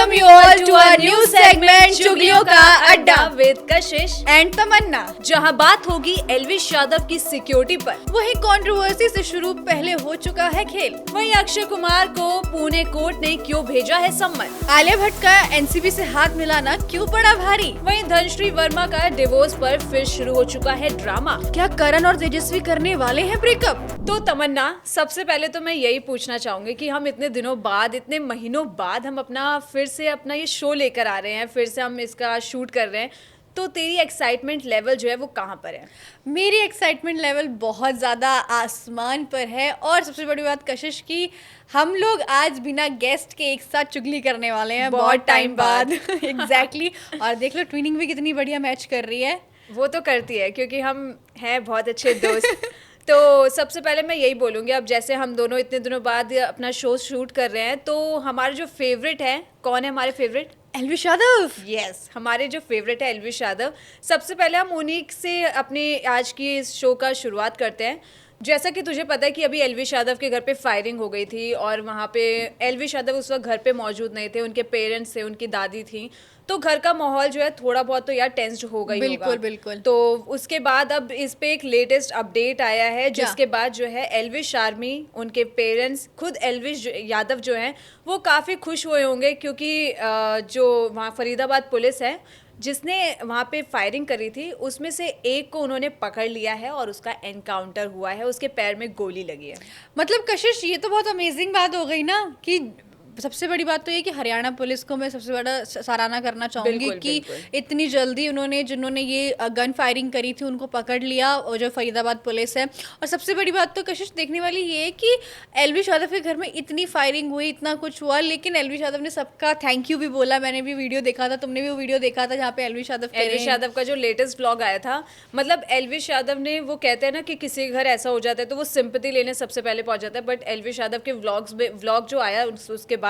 welcome you all to our new segment चुगलियों का अड्डा with Kashish and तमन्ना, जहां बात होगी एल्विश यादव की सिक्योरिटी पर। वही कंट्रोवर्सी से शुरू पहले हो चुका है खेल। वहीं अक्षय कुमार को पुणे कोर्ट ने क्यों भेजा है सम्मन। आलिया भट्ट का एनसीबी से हाथ मिलाना क्यों पड़ा भारी। वहीं धनश्री वर्मा का डिवोर्स पर फिर शुरू हो चुका है ड्रामा। क्या करण और तेजस्वी करने वाले हैं ब्रेकअप। तो तमन्ना, सबसे पहले तो मैं यही पूछना चाहूंगी कि हम इतने दिनों बाद, इतने महीनों बाद हम फिर से अपना ये शो लेकर आ रहे हैं, फिर से हम इसका शूट कर रहे हैं, तो तेरी एक्साइटमेंट लेवल जो है वो कहाँ पर है। मेरी एक्साइटमेंट लेवल बहुत ज़्यादा आसमान पर है। और सबसे बड़ी बात कशिश की, हम लोग आज बिना गेस्ट के एक साथ चुगली करने वाले हैं बहुत टाइम बाद। एग्जैक्टली। और देख लो ट्विनिंग भी कितनी बढ़िया मैच कर रही है। वो तो करती है क्योंकि हम हैं बहुत अच्छे दोस्त। तो सबसे पहले मैं यही बोलूँगी, अब जैसे हम दोनों इतने दिनों बाद अपना शो शूट कर रहे हैं, तो हमारे जो फेवरेट है, कौन है हमारे फेवरेट? एल्विश यादव। यस, हमारे जो फेवरेट है एल्विश यादव। सबसे पहले हम उन्हीं से अपने आज की इस शो का शुरुआत करते हैं। जैसा कि तुझे पता है कि अभी एल्विश यादव के घर पे फायरिंग हो गई थी और वहाँ पे एल्विश यादव उस वक्त घर पे मौजूद नहीं थे, उनके पेरेंट्स थे, उनकी दादी थी, तो घर का माहौल जो है थोड़ा बहुत तो यार टेंस्ड हो गई बिल्कुल होगा। बिल्कुल। तो उसके बाद अब इस पे एक लेटेस्ट अपडेट आया है, जिसके बाद जो है एल्विश आर्मी, उनके पेरेंट्स, खुद एल्विश यादव जो हैं वो काफ़ी खुश हुए होंगे, क्योंकि जो वहाँ फरीदाबाद पुलिस है जिसने वहाँ पे फायरिंग करी थी, उसमें से एक को उन्होंने पकड़ लिया है और उसका एनकाउंटर हुआ है, उसके पैर में गोली लगी है। मतलब कशिश, ये तो बहुत अमेजिंग बात हो गई ना। कि सबसे बड़ी बात तो ये कि हरियाणा पुलिस को मैं सबसे बड़ा सराहना करना चाहूँगी कि इतनी जल्दी उन्होंने, जिन्होंने ये गन फायरिंग करी थी, उनको पकड़ लिया, और जो फरीदाबाद पुलिस है। और सबसे बड़ी बात तो कशिश देखने वाली ये है कि एल्विश यादव के घर में इतनी फायरिंग हुई, इतना कुछ हुआ, लेकिन एल्विश यादव ने सबका थैंक यू भी बोला। मैंने भी वीडियो देखा था, तुमने भी वो वीडियो देखा था जहाँ पे एल्विश यादव का जो लेटेस्ट व्लॉग आया था, मतलब एल्विश यादव ने, वो कहते हैं ना कि किसी घर ऐसा हो जाता है तो वो सिंपैथी लेने सबसे पहले पहुंच जाता है, बट एल्विश यादव के व्लॉग जो आया उसके बाद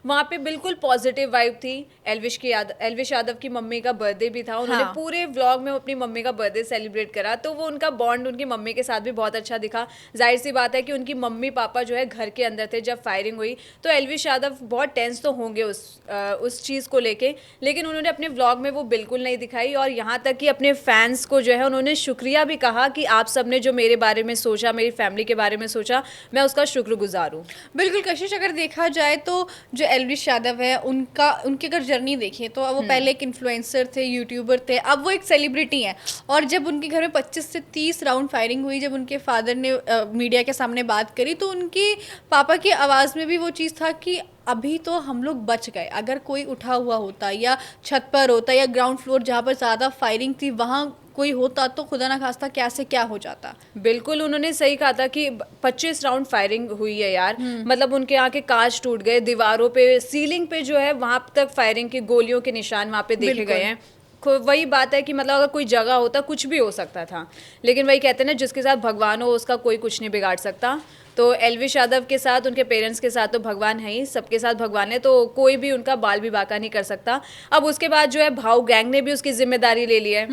वहाँ पे बिल्कुल पॉजिटिव वाइब थी। एल्विश यादव की मम्मी का बर्थडे भी था, उन्होंने पूरे व्लॉग में अपनी मम्मी का बर्थडे सेलिब्रेट करा, तो वो उनका बॉन्ड उनकी मम्मी के साथ भी बहुत अच्छा दिखा। जाहिर सी बात है कि उनकी मम्मी पापा जो है घर के अंदर थे जब फायरिंग हुई, तो एल्विश यादव बहुत टेंस तो होंगे उस चीज़ को लेके, लेकिन उन्होंने अपने व्लॉग में वो बिल्कुल नहीं दिखाई। और यहाँ तक कि अपने फैंस को जो है उन्होंने शुक्रिया भी कहा कि आप सब ने जो मेरे बारे में सोचा, मेरी फैमिली के बारे में सोचा, मैं उसका शुक्रगुजार हूँ। बिल्कुल कशिश, अगर देखा जाए तो जो एल्विश यादव है, उनकी अगर जर्नी देखें तो वो पहले एक इन्फ्लुएंसर थे, यूट्यूबर थे, अब वो एक सेलिब्रिटी हैं। और जब उनके घर में 25 से 30 राउंड फायरिंग हुई, जब उनके फादर ने मीडिया के सामने बात करी, तो उनके पापा की आवाज़ में भी वो चीज़ था कि अभी तो हम लोग बच गए। अगर कोई उठा हुआ होता या छत पर होता या ग्राउंड फ्लोर जहाँ पर ज़्यादा फायरिंग थी वहाँ कोई होता, तो खुदा ना खास्ता क्या से क्या हो जाता। बिल्कुल, उन्होंने सही कहा था कि 25 राउंड फायरिंग हुई है यार। मतलब उनके यहाँ के कांच टूट गए, दीवारों पे, सीलिंग पे जो है वहां तक फायरिंग की गोलियों के निशान वहां पे देखे गए हैं। वही बात है कि मतलब अगर कोई जगह होता कुछ भी हो सकता था, लेकिन वही कहते हैं ना, जिसके साथ भगवान हो उसका कोई कुछ नहीं बिगाड़ सकता। तो एल्विश यादव के साथ, उनके पेरेंट्स के साथ तो भगवान है ही, सबके साथ भगवान है, तो कोई भी उनका बाल भी बांका नहीं कर सकता। अब उसके बाद जो है भाऊ गैंग ने भी उसकी जिम्मेदारी ले ली है,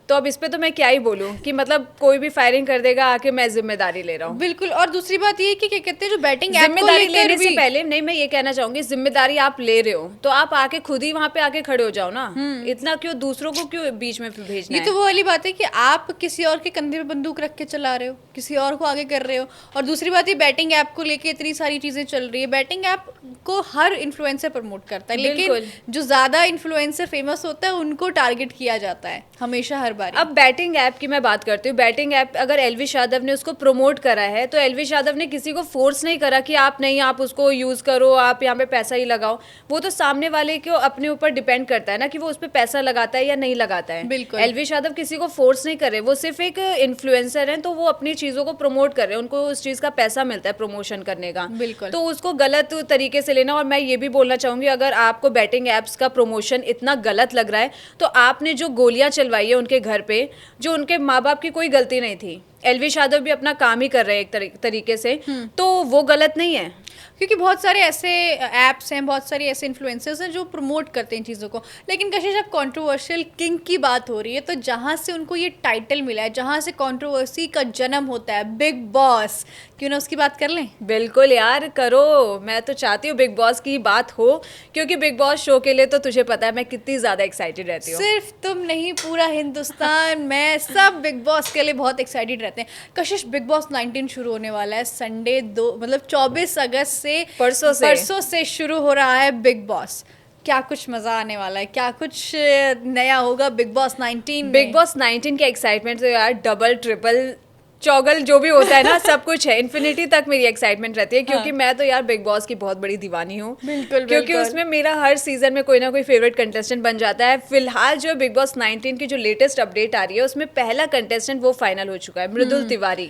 तो अब इस पे तो मैं क्या ही बोलूँ कि मतलब कोई भी फायरिंग कर देगा आके, मैं जिम्मेदारी ले रहा हूँ। बिल्कुल। और दूसरी बात ये कि क्या कहते हैं, जो बैटिंग जिम्मेदारी लेने से पहले नहीं, मैं ये कहना चाहूंगी, जिम्मेदारी आप ले रहे हो तो आप आके खुद ही वहाँ पे आके खड़े हो जाओ ना। इतना क्यों दूसरों को क्यों बीच में भेजना है। ये तो वो वाली बात है कि आप किसी और के कंधे पे बंदूक रख के चला रहे हो, किसी और को आगे कर रहे हो। और दूसरी बात, ये बैटिंग ऐप को लेके इतनी सारी चीजें चल रही है। बैटिंग ऐप को हर इन्फ्लुएंसर प्रमोट करता है, लेकिन जो ज्यादा इन्फ्लुएंसर फेमस होता है उनको टारगेट किया जाता है हमेशा, हर बार। अब बैटिंग ऐप की मैं बात करती हूँ। बैटिंग ऐप अगर एल्विश यादव ने उसको प्रमोट करा है, तो एल्विश यादव ने किसी को फोर्स नहीं करा कि आप नहीं, आप उसको यूज करो, आप यहाँ पे पैसा ही लगाओ। वो तो सामने वाले को अपने ऊपर डिपेंड करता है ना कि वो उस पर पैसा लगाता है या नहीं लगाता है। बिल्कुल। एल्विश यादव किसी को फोर्स नहीं कर रहे, वो सिर्फ एक इन्फ्लुएंसर है, तो वो अपनी चीजों को प्रमोट कर रहे हैं, उनको उस चीज का पैसा मिलता है प्रमोशन करने का। बिल्कुल। तो उसको गलत तरीके से लेना। और मैं ये भी बोलना चाहूंगी, अगर आपको बैटिंग ऐप्स का प्रमोशन इतना गलत लग रहा है, तो आपने जो गोलियां चलवाई है उनके घर पे, जो उनके माँ बाप की कोई गलती नहीं थी, एल्विश यादव भी अपना काम ही कर रहे हैं एक तरीके से, तो वो गलत नहीं है। क्योंकि बहुत सारे ऐसे ऐप्स हैं, बहुत सारे ऐसे इन्फ्लुएंसर्स हैं जो प्रमोट करते हैं चीज़ों को। लेकिन कशिश, अब कंट्रोवर्शियल किंग की बात हो रही है, तो जहाँ से उनको ये टाइटल मिला है, जहाँ से कंट्रोवर्सी का जन्म होता है, बिग बॉस, क्यों ना उसकी बात कर लें। बिल्कुल यार, करो। मैं तो चाहती हूँ बिग बॉस की बात हो, क्योंकि बिग बॉस शो के लिए तो तुझे पता है मैं कितनी ज़्यादा एक्साइटेड रहती हूँ। सिर्फ तुम नहीं, पूरा हिंदुस्तान में सब बिग बॉस के लिए बहुत एक्साइटेड रहते हैं। कशिश, बिग बॉस 19 शुरू होने वाला है संडे, 2 मतलब 24 अगस्त से, परसों से शुरू हो रहा है बिग बॉस। क्या कुछ मजा आने वाला है, क्या कुछ नया होगा बिग बॉस 19 में। बिग बॉस 19 के एक्साइटमेंट तो यार डबल ट्रिपल चौगल जो भी होता है ना, सब कुछ है। इन्फिनिटी तक मेरी एक्साइटमेंट रहती है, क्योंकि मैं तो यार बिग बॉस की बहुत बड़ी दीवानी हूँ। बिल्कुल, क्योंकि उसमें मेरा हर सीजन में कोई ना कोई फेवरेट कंटेस्टेंट बन जाता है। फिलहाल जो बिग बॉस 19 की जो लेटेस्ट अपडेट आ रही है, उसमें पहला कंटेस्टेंट वो फाइनल हो चुका है, मृदुल तिवारी।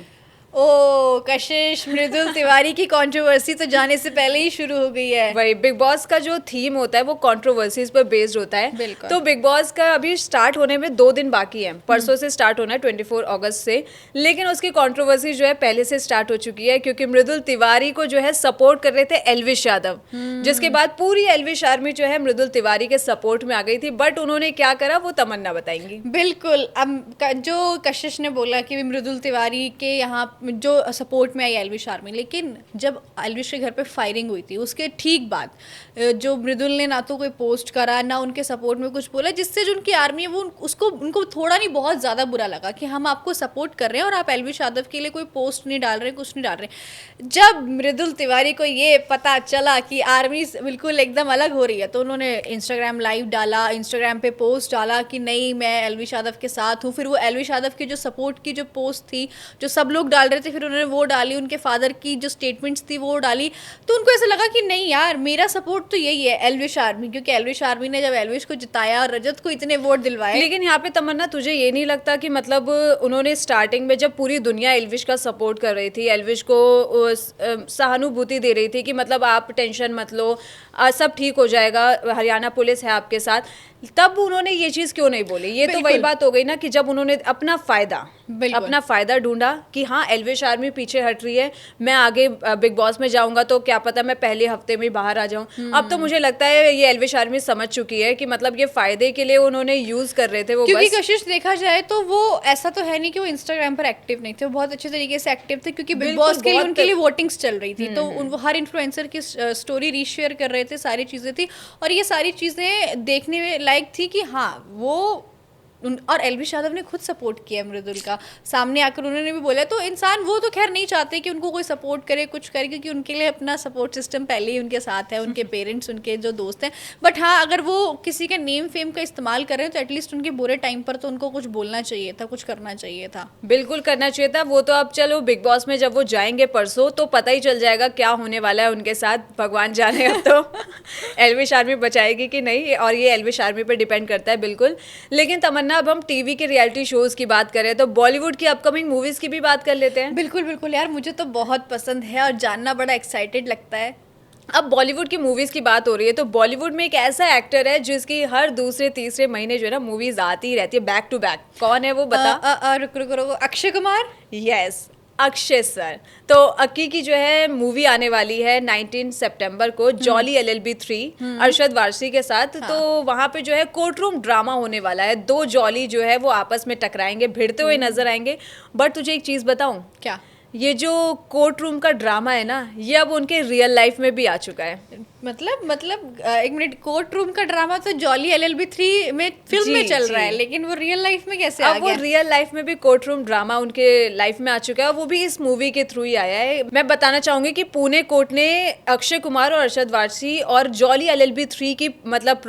ओ कशिश, मृदुल तिवारी की कंट्रोवर्सी तो जाने से पहले ही शुरू हो गई है। वही, बिग बॉस का जो थीम होता है वो कंट्रोवर्सीज पर बेस्ड होता है। बिल्कुल। तो बिग बॉस का अभी स्टार्ट होने में 2 दिन बाकी है, परसों से स्टार्ट होना है 24 अगस्त से। लेकिन उसकी कंट्रोवर्सी जो है पहले से स्टार्ट हो चुकी है, क्योंकि मृदुल तिवारी को जो है सपोर्ट कर रहे थे एल्विश यादव, जिसके बाद पूरी एल्विश आर्मी जो है मृदुल तिवारी के सपोर्ट में आ गई थी। बट उन्होंने क्या करा वो तमन्ना बताएंगी। बिल्कुल। अब जो कशिश ने बोला कि मृदुल तिवारी के यहाँ जो सपोर्ट में आई एल्विश आर्मी, लेकिन जब एल्विश के घर पे फायरिंग हुई थी उसके ठीक बाद जो मृदुल ने ना तो कोई पोस्ट करा, ना उनके सपोर्ट में कुछ बोला, जिससे जो उनकी आर्मी है वो उनको थोड़ा नहीं बहुत ज़्यादा बुरा लगा कि हम आपको सपोर्ट कर रहे हैं और आप एल्विश यादव के लिए कोई पोस्ट नहीं डाल रहे, कुछ नहीं डाल रहे। जब मृदुल तिवारी को ये पता चला कि आर्मी बिल्कुल एकदम अलग हो रही है, तो उन्होंने इंस्टाग्राम लाइव डाला, इंस्टाग्राम पे पोस्ट डाला कि नहीं मैं एल्विश यादव के साथ हूँ। फिर वो एल्विश यादव की जो सपोर्ट की जो पोस्ट थी जो सब लोग डाल रहे थे, फिर उन्होंने वो डाली, उनके फादर की जो स्टेटमेंट्स थी वो डाली। तो उनको ऐसा लगा कि नहीं यार, मेरा सपोर्ट तो यही है एल्विश आर्मी, क्योंकि एल्विश आर्मी ने जब एल्विश को जिताया और रजत को इतने वोट दिलवाए। लेकिन यहाँ पे तमन्ना, तुझे ये नहीं लगता कि मतलब उन्होंने स्टार्टिंग में जब पूरी दुनिया एल्विश का सपोर्ट कर रही थी, एल्विश को सहानुभूति दे रही थी कि मतलब आप टेंशन मत लो, सब ठीक हो जाएगा, हरियाणा पुलिस है आपके साथ, तब उन्होंने ये चीज़ क्यों नहीं बोली? ये तो वही बात हो गई ना कि जब उन्होंने अपना फ़ायदा ढूंढा कि हाँ एल्विश आर्मी पीछे हट रही है, मैं आगे बिग बॉस में जाऊंगा तो क्या पता मैं पहले हफ्ते में बाहर आ जाऊं। अब तो मुझे लगता है ये एल्विश आर्मी समझ चुकी है कि मतलब ये फ़ायदे के लिए उन्होंने यूज़ कर रहे थे वो, क्योंकि कशिश देखा जाए तो वो ऐसा तो है नहीं कि वो इंस्टाग्राम पर एक्टिव नहीं थे, वो बहुत अच्छे तरीके से एक्टिव थे, क्योंकि बिग बॉस के लिए उनके लिए वोटिंग्स चल रही थी, तो हर इन्फ्लुएंसर की स्टोरी रीशेयर कर रहे थे, सारी चीज़ें थी, और ये सारी चीज़ें देखने में लायक थी कि हाँ वो और एल्विश यादव ने खुद सपोर्ट किया मृदुल का, सामने आकर उन्होंने भी बोला। तो इंसान वो तो खैर नहीं चाहते कि उनको कोई सपोर्ट करे, कुछ करे, क्योंकि उनके लिए अपना सपोर्ट सिस्टम पहले ही उनके साथ है, उनके पेरेंट्स, उनके जो दोस्त हैं। बट हाँ, अगर वो किसी के नेम फेम का इस्तेमाल कर रहे हैं तो एटलीस्ट उनके बुरे टाइम पर तो उनको कुछ बोलना चाहिए था, कुछ करना चाहिए था। बिल्कुल करना चाहिए था। वो तो अब चलो बिग बॉस में जब वो जाएंगे परसों तो पता ही चल जाएगा क्या होने वाला है उनके साथ, भगवान जाने। अब तो एल्विश आर्मी बचाएगी कि नहीं, और ये एल्विश आर्मी पर डिपेंड करता है बिल्कुल। लेकिन तमन्ना, अब हम टीवी के रियलिटी शोज की बात करें तो बॉलीवुड की अपकमिंग मूवीज की भी बात कर लेते हैं। बिल्कुल बिल्कुल यार, मुझे तो बहुत पसंद है और जानना बड़ा एक्साइटेड लगता है। अब बॉलीवुड की मूवीज की बात हो रही है तो बॉलीवुड में एक ऐसा एक्टर है जिसकी हर दूसरे तीसरे महीने जो है ना मूवीज आती ही रहती है बैक टू बैक। कौन है वो बता? रुक रुक रुक, अक्षय कुमार। Yes, Akshay sir. तो अक्की की जो है मूवी आने वाली है 19 सितंबर को, जॉली LLB 3 अरशद वारसी के साथ। हाँ। तो वहाँ पे जो है कोर्ट रूम ड्रामा होने वाला है, 2 जॉली जो है वो आपस में टकराएंगे, भिड़ते हुए नजर आएंगे। बट तुझे एक चीज बताऊं क्या? ये जो कोर्ट रूम का ड्रामा है ना, ये अब उनके रियल लाइफ में भी आ चुका है। मतलब एक मिनट, कोर्ट रूम का ड्रामा तो जॉली LLB 3 में फिल्म में चल रहा है, लेकिन वो रियल लाइफ में कैसे आ गया? अब वो रियल लाइफ में भी कोर्ट रूम ड्रामा उनके लाइफ में आ चुका है, वो भी इस मूवी के थ्रू ही आया है। मैं बताना चाहूंगी कि पुणे कोर्ट ने अक्षय कुमार और अरशद वारसी और जॉली LLB 3 की मतलब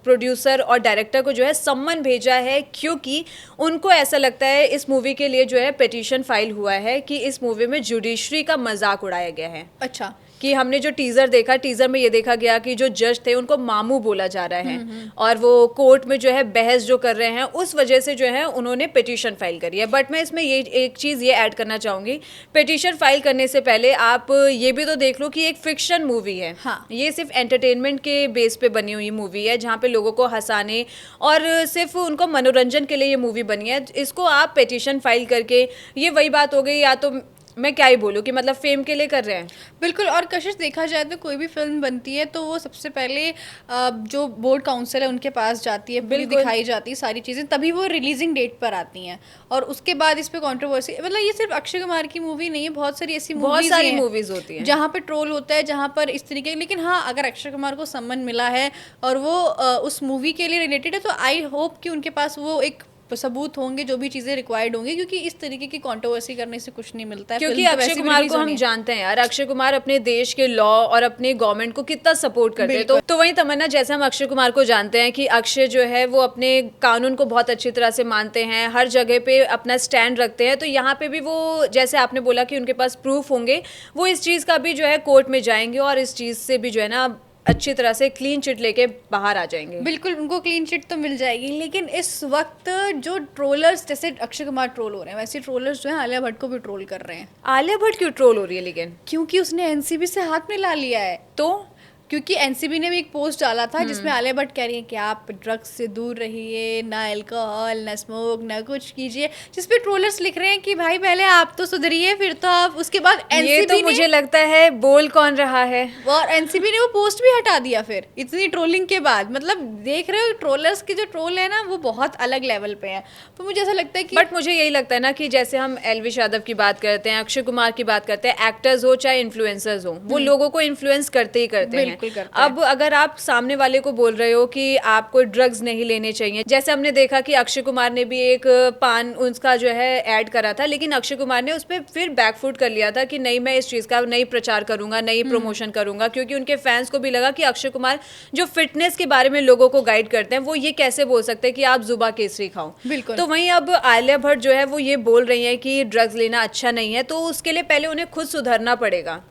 प्रोड्यूसर और डायरेक्टर को जो है सम्मन भेजा है, क्योंकि उनको ऐसा लगता है इस मूवी के लिए जो है पिटीशन फाइल हुआ है कि इस मूवी में जुडिशरी का मजाक उड़ाया गया है। अच्छा। कि हमने जो टीजर देखा, टीजर में ये देखा गया कि जो जज थे उनको मामू बोला जा रहा है, और वो कोर्ट में जो है बहस जो कर रहे हैं, उस वजह से जो है उन्होंने पिटीशन फाइल करी है। बट मैं इसमें ये एक चीज़ ये ऐड करना चाहूँगी, पिटीशन फाइल करने से पहले आप ये भी तो देख लो कि एक फिक्शन मूवी है। हाँ। ये सिर्फ एंटरटेनमेंट के बेस पे बनी हुई मूवी है, जहाँ पे लोगों को हंसाने और सिर्फ उनको मनोरंजन के लिए ये मूवी बनी है। इसको आप पिटीशन फाइल करके, ये वही बात हो गई, या तो मैं क्या ही बोलूँ कि मतलब फेम के लिए कर रहे हैं। बिल्कुल। और कशिश देखा जाए तो कोई भी फिल्म बनती है तो वो सबसे पहले जो बोर्ड काउंसिल है उनके पास जाती है, पूरी बिल्कुल। दिखाई जाती है सारी चीज़ें, तभी वो रिलीजिंग डेट पर आती हैं। और उसके बाद इस पे कंट्रोवर्सी, मतलब ये सिर्फ अक्षय कुमार की मूवी नहीं है, बहुत सारी ऐसी बहुत मूवीज सारी हैं मूवीज होती हैं जहाँ पे ट्रोल होता है, जहाँ पर इस तरीके। लेकिन हाँ, अगर अक्षय कुमार को सम्मान मिला है और वो उस मूवी के लिए रिलेटेड है, तो आई होप कि उनके पास वो एक सबूत होंगे, जो भी चीज़ें रिक्वायर्ड होंगी, क्योंकि इस तरीके की कंट्रोवर्सी करने से कुछ नहीं मिलता है। क्योंकि फिल्म तो अक्षय वैसे भी कुमार रिलीज को होनी हम है। जानते हैं यार, अक्षय कुमार अपने देश के लॉ और अपने गवर्नमेंट को कितना सपोर्ट करते हैं। तो वहीं तमन्ना, जैसे हम अक्षय कुमार को जानते हैं कि अक्षय जो है वो अपने कानून को बहुत अच्छी तरह से मानते हैं, हर जगह पे अपना स्टैंड रखते हैं। तो यहाँ पे भी वो, जैसे आपने बोला कि उनके पास प्रूफ होंगे, वो इस चीज़ का भी जो है कोर्ट में जाएंगे और इस चीज़ से भी जो है ना अच्छी तरह से क्लीन चिट लेके बाहर आ जाएंगे। बिल्कुल, उनको क्लीन चिट तो मिल जाएगी। लेकिन इस वक्त जो ट्रोलर्स, जैसे अक्षय कुमार ट्रोल हो रहे हैं, वैसे ट्रोलर्स जो हैं आलिया भट्ट को भी ट्रोल कर रहे हैं। आलिया भट्ट क्यों ट्रोल हो रही है लेकिन? क्योंकि उसने एनसीबी से हाथ मिला लिया है। तो क्योंकि एनसीबी ने भी एक पोस्ट डाला था जिसमें आलिया भट्ट कह रही है कि आप ड्रग्स से दूर रहिए, ना अल्कोहल, ना स्मोक, ना कुछ कीजिए, जिस पे ट्रोलर्स लिख रहे हैं कि भाई पहले आप तो सुधरिए, फिर तो आप। उसके बाद ये एनसीबी तो मुझे लगता है बोल कौन रहा है। और एनसीबी ने वो पोस्ट भी हटा दिया फिर इतनी ट्रोलिंग के बाद। मतलब देख रहे हो, ट्रोलर्स के जो ट्रोल है ना, वो बहुत अलग लेवल पे है। तो मुझे ऐसा लगता है कि बट मुझे यही लगता है ना कि जैसे हम एलविश यादव की बात करते हैं, अक्षय कुमार की बात करते हैं, एक्टर्स हो चाहे इन्फ्लुएंसर्स हो, वो लोगों को इन्फ्लुएंस करते ही करते हैं। बिल्कुल करते हैं। अब अगर आप सामने वाले को बोल रहे हो कि आपको ड्रग्स नहीं लेने चाहिए, जैसे हमने देखा कि अक्षय कुमार ने भी एक पान उसका जो है ऐड करा था, लेकिन अक्षय कुमार ने उस पर फिर बैकफुट कर लिया था कि नहीं, मैं इस चीज़ का नहीं प्रचार करूंगा, नहीं प्रमोशन करूंगा, क्योंकि उनके फैंस को भी लगा कि अक्षय कुमार जो फिटनेस के बारे में लोगों को गाइड करते हैं, वो ये कैसे बोल सकते हैं कि आप जुबा केसरी खाओ। बिल्कुल। तो वहीं अब आलिया भट्ट जो है वो ये बोल रही है कि ड्रग्स लेना अच्छा नहीं है, तो उसके लिए पहले उन्हें खुद सुधरना पड़ेगा।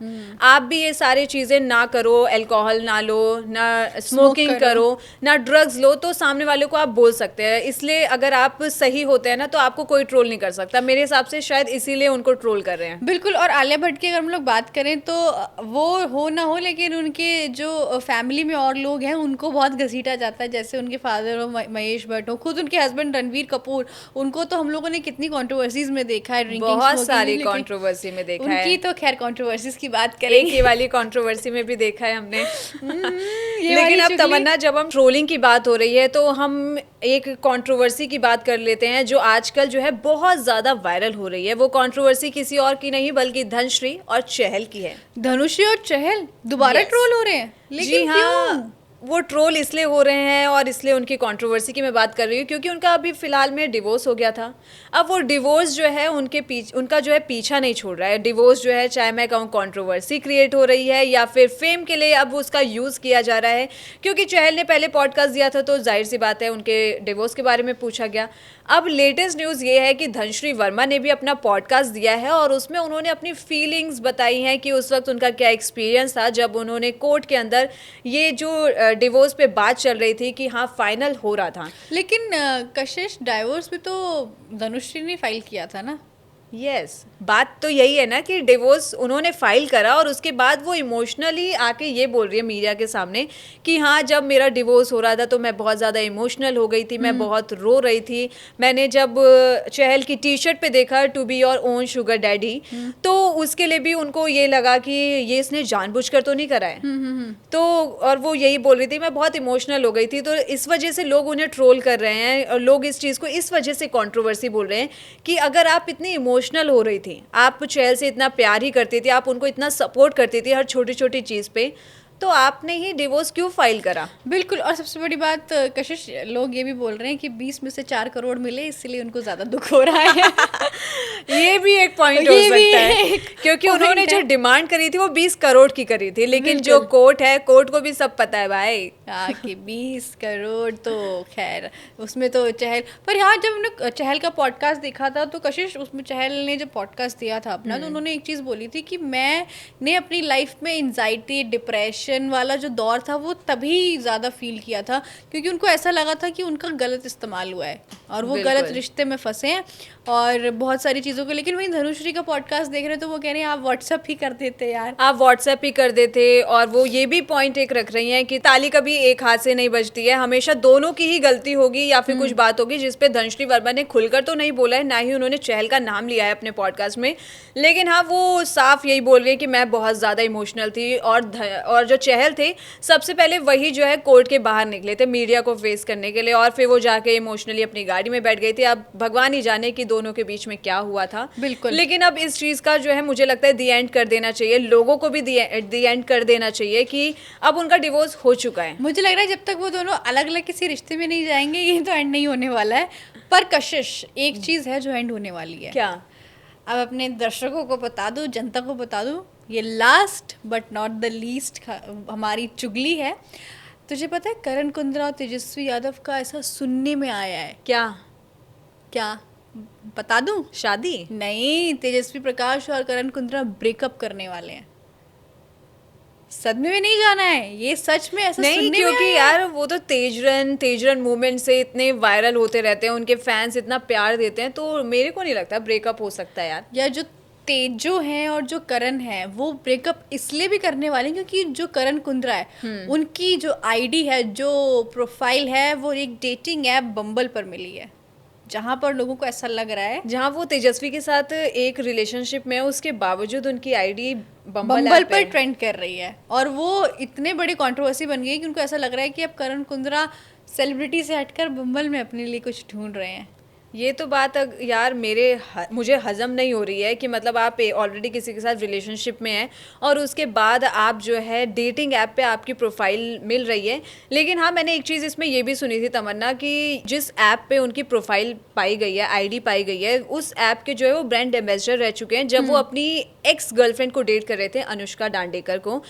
आप भी ये सारी चीजें ना करो, अल्कोहल ना लो, ना स्मोकिंग करो, ना ड्रग्स लो, तो सामने वाले को आप बोल सकते हैं। इसलिए अगर आप सही होते हैं ना, तो आपको कोई ट्रोल नहीं कर सकता। मेरे हिसाब से शायद इसीलिए उनको ट्रोल कर रहे हैं। बिल्कुल। और आलिया भट्ट की अगर हम लोग बात करें तो वो हो ना हो, लेकिन उनके जो फैमिली में और लोग हैं उनको बहुत घसीटा जाता है। जैसे उनके फादर हो महेश भट्ट हो, खुद उनके हस्बैंड रणवीर कपूर, उनको तो हम लोगों ने कितनी कंट्रोवर्सीज में देखा है, ड्रिंकिंग, बहुत सारी कंट्रोवर्सी में देखा है। उनकी तो खैर कंट्रोवर्सीज की बात एक करेंगे। ये वाली कंट्रोवर्सी में भी देखा है हमने। ये लेकिन वाली अब चुगली- तमन्ना, जब हम ट्रोलिंग की बात हो रही है तो हम एक कंट्रोवर्सी की बात कर लेते हैं जो आजकल जो है बहुत ज्यादा वायरल हो रही है। वो कंट्रोवर्सी किसी और की नहीं बल्कि धनश्री और चहल की है। धनुषी और चहल दोबारा Yes. ट्रोल हो रहे हैं, जी लेकिन हाँ, क्यों? वो ट्रोल इसलिए हो रहे हैं और इसलिए उनकी कंट्रोवर्सी की मैं बात कर रही हूँ क्योंकि उनका अभी फिलहाल में डिवोर्स हो गया था। अब वो डिवोर्स जो है उनका जो है पीछा नहीं छोड़ रहा है। डिवोर्स जो है, चाहे मैं कहूँ कंट्रोवर्सी क्रिएट हो रही है या फिर फेम के लिए अब उसका यूज़ किया जा रहा है। क्योंकि चहल ने पहले पॉडकास्ट दिया था तो जाहिर सी बात है उनके डिवोर्स के बारे में पूछा गया। अब लेटेस्ट न्यूज़ ये है कि धनश्री वर्मा ने भी अपना पॉडकास्ट दिया है और उसमें उन्होंने अपनी फीलिंग्स बताई हैं कि उस वक्त उनका क्या एक्सपीरियंस था जब उन्होंने कोर्ट के अंदर ये जो डिवोर्स पे बात चल रही थी कि हाँ फाइनल हो रहा था। लेकिन कशिश, डाइवोर्स भी तो धनुश्री ने फाइल किया था ना। यस, बात तो यही है ना कि डिवोर्स उन्होंने फाइल करा और उसके बाद वो इमोशनली आके ये बोल रही है मीडिया के सामने कि हाँ, जब मेरा डिवोर्स हो रहा था तो मैं बहुत ज़्यादा इमोशनल हो गई थी, मैं बहुत रो रही थी। मैंने जब चहल की टी शर्ट पे देखा to be your own sugar daddy, तो उसके लिए भी उनको ये लगा कि ये इसने जानबूझकर तो नहीं करा है। तो और वो यही बोल रही थी, मैं बहुत इमोशनल हो गई थी। तो इस वजह से लोग उन्हें ट्रोल कर रहे हैं और लोग इस चीज़ को इस वजह से कंट्रोवर्सी बोल रहे हैं कि अगर आप इतनी इमोशनल हो रही थी, आप चहल से इतना प्यार ही करती थी, आप उनको इतना सपोर्ट करती थी हर छोटी छोटी चीज़ पे, तो आपने ही डिवोर्स क्यों फाइल करा? बिल्कुल। और सबसे बड़ी बात कशिश, लोग ये भी बोल रहे हैं कि 20 में से 4 करोड़ मिले इसलिए उनको ज़्यादा दुख हो रहा है। ये भी एक पॉइंट हो ये भी सकता है एक क्योंकि point उन्होंने जो है। डिमांड करी थी वो 20 करोड़ की करी थी, लेकिन जो बिल्कुल। कोर्ट है, कोर्ट को भी सब पता है भाई। हाँ कि 20 करोड़ तो खैर उसमें तो चहल। पर हाँ, जब हमने चहल का पॉडकास्ट देखा था तो कशिश, उसमें चहल ने जब पॉडकास्ट दिया था अपना, तो उन्होंने एक चीज़ बोली थी कि मैंने अपनी लाइफ में एंजाइटी, डिप्रेशन मैनिपुलेशन वाला जो दौर था वो तभी ज़्यादा फील किया था, क्योंकि उनको ऐसा लगा था कि उनका गलत इस्तेमाल हुआ है और वो गलत रिश्ते में फंसे हैं और बहुत सारी चीज़ों को। लेकिन वहीं धनुश्री का पॉडकास्ट देख रहे हैं तो वो कह रहे हैं आप व्हाट्सएप ही कर देते यार, आप व्हाट्सएप ही कर देते। और वो ये भी पॉइंट एक रख रही हैं कि ताली कभी एक हाथ से नहीं बजती है, हमेशा दोनों की ही गलती होगी या फिर कुछ बात होगी, जिसपे धनुश्री वर्मा ने खुलकर तो नहीं बोला है, ना ही उन्होंने चहल का नाम लिया है अपने पॉडकास्ट में। लेकिन हाँ, वो साफ यही बोल रही है कि मैं बहुत ज़्यादा इमोशनल थी और जो चहल थे सबसे पहले वही जो है कोर्ट के बाहर निकले थे मीडिया को फेस करने के लिए, और फिर वो जाके इमोशनली अपनी गाड़ी में बैठ गई थी। अब भगवान ही जाने कि दोनों के बीच में क्या हुआ था। बिल्कुल। लेकिन अब इस चीज़ का जो है मुझे लगता है दी एंड कर देना चाहिए, लोगों को भी दी एंड कर देना चाहिए कि अब उनका डिवोर्स हो चुका है। मुझे लग रहा है जब तक वो दोनों अलग अलग किसी रिश्ते में नहीं जाएंगे ये तो एंड नहीं होने वाला है। पर कशिश, एक चीज़ है जो एंड होने वाली है। क्या? अब अपने दर्शकों को बता दूं, जनता को बता दूं, ये last but not the least हमारी चुगली है। तुझे पता है करण कुंद्रा और तेजस्वी यादव का ऐसा सुनने में आया है। क्या? क्या बता दूं? शादी? नहीं, तेजस्वी प्रकाश और करण कुंद्रा ब्रेकअप करने वाले हैं। सदमे में नहीं जाना है, ये सच में ऐसा नहीं, सुनने में क्योंकि आया है। यार वो तो तेजरन मूवमेंट से इतने वायरल होते रहते हैं, उनके फैंस इतना प्यार देते हैं, तो मेरे को नहीं लगता ब्रेकअप हो सकता है यार। या जो तेजो हैं और जो करण है वो ब्रेकअप इसलिए भी करने वाले हैं क्योंकि जो करण कुंद्रा है उनकी जो आईडी है, जो प्रोफाइल है, वो एक डेटिंग ऐप बम्बल पर मिली है, जहाँ पर लोगों को ऐसा लग रहा है जहाँ वो तेजस्वी के साथ एक रिलेशनशिप में है, उसके बावजूद उनकी आईडी बम्बल पर ट्रेंड कर रही है। और वो इतने बड़ी कंट्रोवर्सी बन गई कि उनको ऐसा लग रहा है कि अब करण कुंद्रा सेलिब्रिटी से हटकर बम्बल में अपने लिए कुछ ढूंढ रहे हैं। ये तो बात यार मुझे हजम नहीं हो रही है कि मतलब आप ऑलरेडी किसी के साथ रिलेशनशिप में हैं और उसके बाद आप जो है डेटिंग ऐप पे आपकी प्रोफाइल मिल रही है। लेकिन हाँ, मैंने एक चीज़ इसमें ये भी सुनी थी तमन्ना कि जिस ऐप पे उनकी प्रोफाइल पाई गई है, आईडी पाई गई है, उस ऐप के जो है वो ब्रांड एम्बेसडर रह चुके हैं। जब वो अपनी एक्स गर्लफ्रेंड को डेट कर रहे थे, अनुष्का डांडेकर को,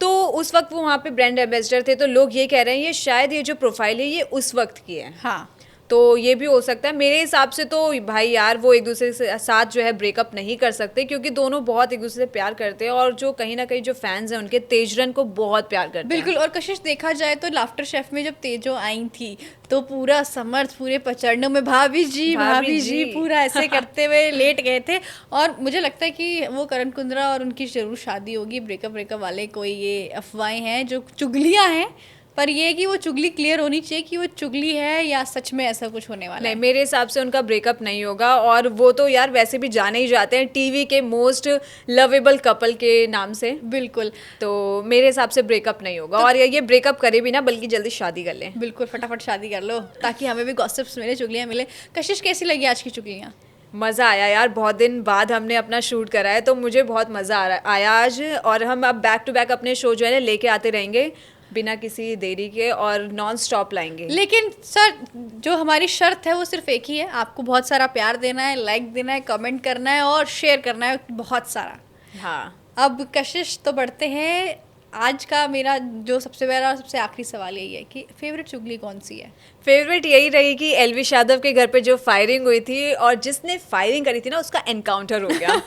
तो उस वक्त वो वहाँ पे ब्रांड एम्बेसडर थे। तो लोग ये कह रहे हैं ये शायद ये जो प्रोफाइल है ये उस वक्त की है। हाँ, तो ये भी हो सकता है। मेरे हिसाब से तो भाई यार वो एक दूसरे के साथ जो है ब्रेकअप नहीं कर सकते, क्योंकि दोनों बहुत एक दूसरे से प्यार करते हैं और जो कहीं ना कहीं जो फैंस हैं उनके तेजरन को बहुत प्यार करते हैं। बिल्कुल। और कशिश देखा जाए तो लाफ्टर शेफ में जब तेजो आई थी तो पूरा समर्थ पूरे पचड़नों में भाभी जी पूरा ऐसे करते हुए लेट गए थे। और मुझे लगता है कि वो करण कुंद्रा और उनकी जरूर शादी होगी। ब्रेकअप वाले कोई ये अफवाहें हैं जो चुगलियाँ हैं, पर ये है कि वो चुगली क्लियर होनी चाहिए कि वो चुगली है या सच में ऐसा कुछ होने वाला नहीं, है। मेरे हिसाब से उनका ब्रेकअप नहीं होगा। और वो तो यार वैसे भी जाने ही जाते हैं टीवी के मोस्ट लवेबल कपल के नाम से। बिल्कुल। तो मेरे हिसाब से ब्रेकअप नहीं होगा। और ये ब्रेकअप करे भी ना, बल्कि जल्दी शादी कर लें। बिल्कुल, फटाफट शादी कर लो ताकि हमें भी गॉसिप्स मिले, चुगलियाँ मिले। कशिश, कैसी लगी आज की चुगलियाँ? मज़ा आया यार, बहुत दिन बाद हमने अपना शूट करा है तो मुझे बहुत मज़ा आया आज। और हम अब बैक टू बैक अपने शो जो है ना लेके आते रहेंगे बिना किसी देरी के और नॉन स्टॉप लाएंगे। लेकिन सर, जो हमारी शर्त है वो सिर्फ एक ही है, आपको बहुत सारा प्यार देना है, लाइक देना है, कमेंट करना है और शेयर करना है बहुत सारा। हाँ, अब कशिश तो बढ़ते हैं। आज का मेरा जो सबसे पहला और सबसे आखिरी सवाल यही है कि फेवरेट चुगली कौन सी है? फेवरेट यही रही कि एलविश यादव के घर पे जो फायरिंग हुई थी और जिसने फायरिंग करी थी ना उसका एनकाउंटर हो गया।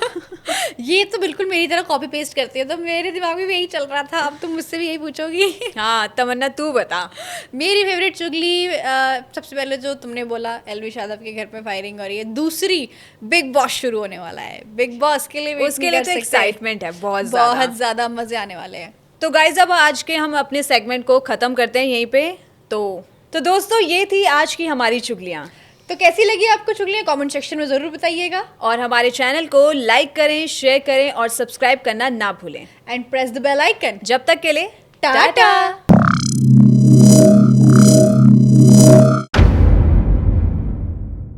ये तो बिल्कुल मेरी तरह कॉपी पेस्ट करती है, तो मेरे दिमाग में भी यही चल रहा था। अब तुम मुझसे भी यही पूछोगी। हाँ तमन्ना, तू बता। मेरी फेवरेट चुगली सबसे पहले जो तुमने बोला, एलविश यादव के घर पे फायरिंग हो रही है। दूसरी, बिग बॉस शुरू होने वाला है। बिग बॉस के लिए उसके लिए तो एक्साइटमेंट है बहुत ज़्यादा मजे आने वाले हैं। तो गाइज अब आज के हम अपने सेगमेंट को ख़त्म करते हैं यहीं पे। तो दोस्तों ये थी आज की हमारी चुगलियाँ। तो कैसी लगी आपको चुगलियाँ? कमेंट सेक्शन में ज़रूर बताइएगा। और हमारे चैनल को लाइक करें, शेयर करें और सब्सक्राइब करना ना भूलें। And press the bell icon. जब तक के लिए टाटा।